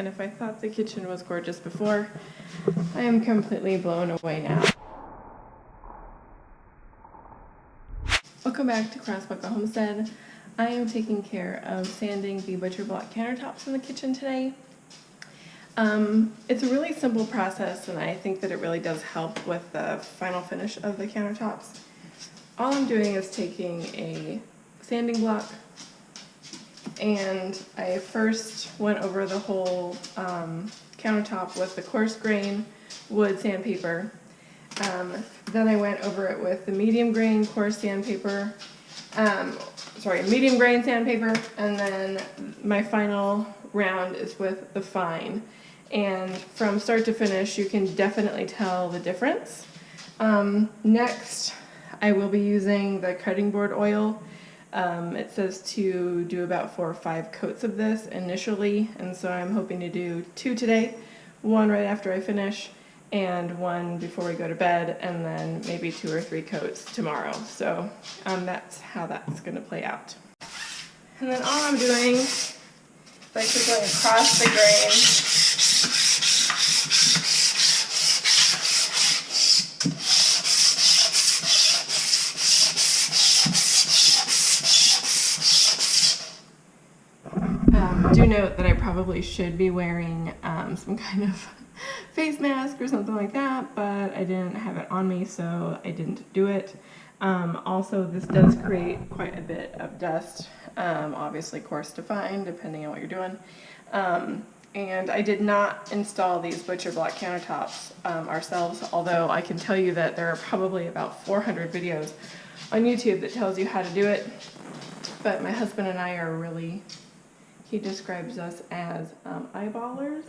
and if I thought the kitchen was gorgeous before, I am completely blown away now. Welcome back to Crossbuck Homestead. I am taking care of sanding the butcher block countertops in the kitchen today. It's a really simple process, and I think that it really does help with the final finish of the countertops. All I'm doing is taking a sanding block, and I first went over the whole countertop with the coarse grain wood sandpaper. Then I went over it with the medium grain coarse sandpaper, medium grain sandpaper, and then my final round is with the fine. And from start to finish, you can definitely tell the difference. Next, I will be using the cutting board oil. It says to do about 4 or 5 coats of this initially, and so I'm hoping to do 2 today, 1 right after I finish, and 1 before we go to bed, and then maybe 2 or 3 coats tomorrow. So that's how that's going to play out. And then all I'm doing is just going across the grain. Do note that I probably should be wearing some kind of face mask or something like that, but I didn't have it on me, so I didn't do it. Also, this does create quite a bit of dust, obviously coarse to fine, depending on what you're doing. And I did not install these butcher block countertops ourselves, although I can tell you that there are probably about 400 videos on YouTube that tells you how to do it. But my husband and I are really, he describes us as eyeballers.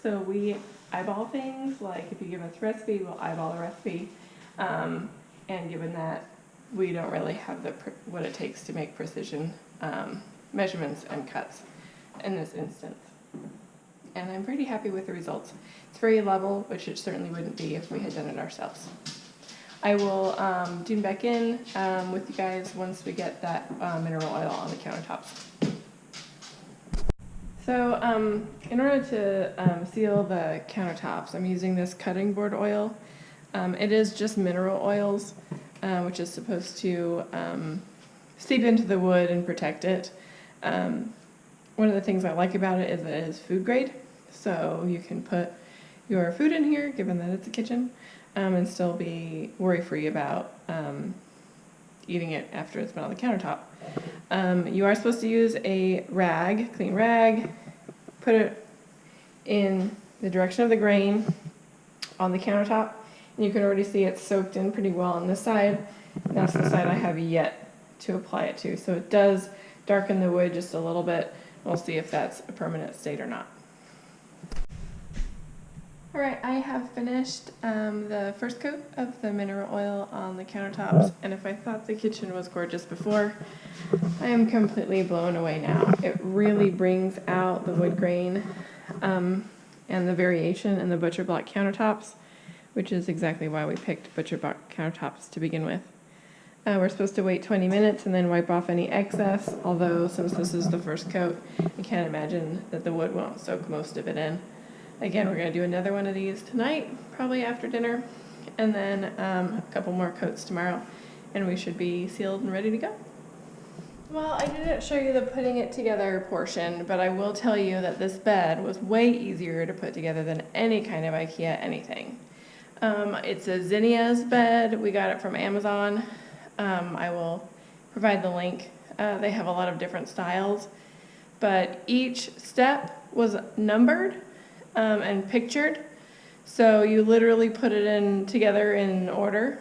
So we eyeball things, like if you give us a recipe, we'll eyeball a recipe. And given that we don't really have what it takes to make precision measurements and cuts in this instance. And I'm pretty happy with the results. It's very level, which it certainly wouldn't be if we had done it ourselves. I will tune back in with you guys once we get that mineral oil on the countertops. So in order to seal the countertops, I'm using this cutting board oil. It is just mineral oils, which is supposed to seep into the wood and protect it. One of the things I like about it is that it is food grade, so you can put your food in here, given that it's a kitchen, and still be worry-free about eating it after it's been on the countertop. You are supposed to use a rag, clean rag, put it in the direction of the grain on the countertop, and you can already see it's soaked in pretty well on this side. And that's the side I have yet to apply it to. So it does darken the wood just a little bit. We'll see if that's a permanent state or not. Alright, I have finished the first coat of the mineral oil on the countertops, and if I thought the kitchen was gorgeous before, I am completely blown away now. It really brings out the wood grain and the variation in the butcher block countertops, which is exactly why we picked butcher block countertops to begin with. We're supposed to wait 20 minutes and then wipe off any excess, although since this is the first coat, I can't imagine that the wood won't soak most of it in. Again, we're going to do another one of these tonight, probably after dinner, and then a couple more coats tomorrow, and we should be sealed and ready to go. Well, I didn't show you the putting it together portion, but I will tell you that this bed was way easier to put together than any kind of IKEA anything. It's a zinnias bed. We got it from Amazon. I will provide the link. They have a lot of different styles, but each step was numbered and pictured, so you literally put it in together in order,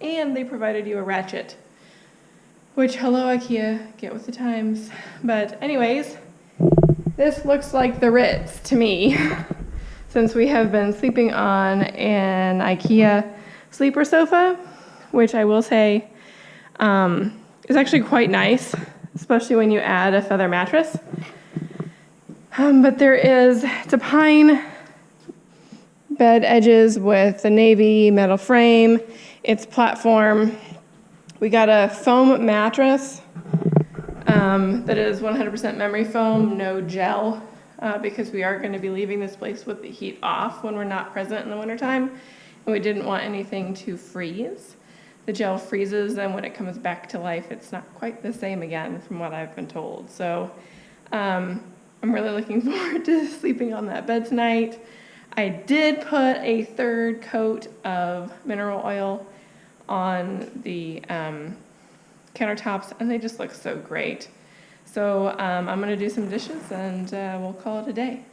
and they provided you a ratchet, which, hello IKEA, get with the times. But anyways, this looks like the Ritz to me, since we have been sleeping on an IKEA sleeper sofa, which I will say is actually quite nice, especially when you add a feather mattress. But it's a pine bed edges with a navy metal frame. It's platform. We got a foam mattress that is 100% memory foam, no gel. because we are going to be leaving this place with the heat off when we're not present in the wintertime, and we didn't want anything to freeze. The gel freezes, and when it comes back to life, it's not quite the same again from what I've been told. So I'm really looking forward to sleeping on that bed tonight. I did put a third coat of mineral oil on the countertops, and they just look so great. So I'm going to do some dishes, and we'll call it a day.